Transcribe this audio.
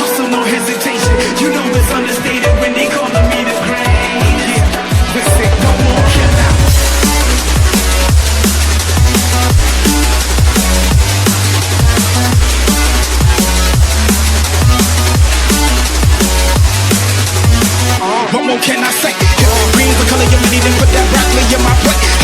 so no hesitation. You know it's understated when they calling me the great. Yeah, listen, what more can I? What more can I say? Green's the color of your money, then put that broccoli in my plate.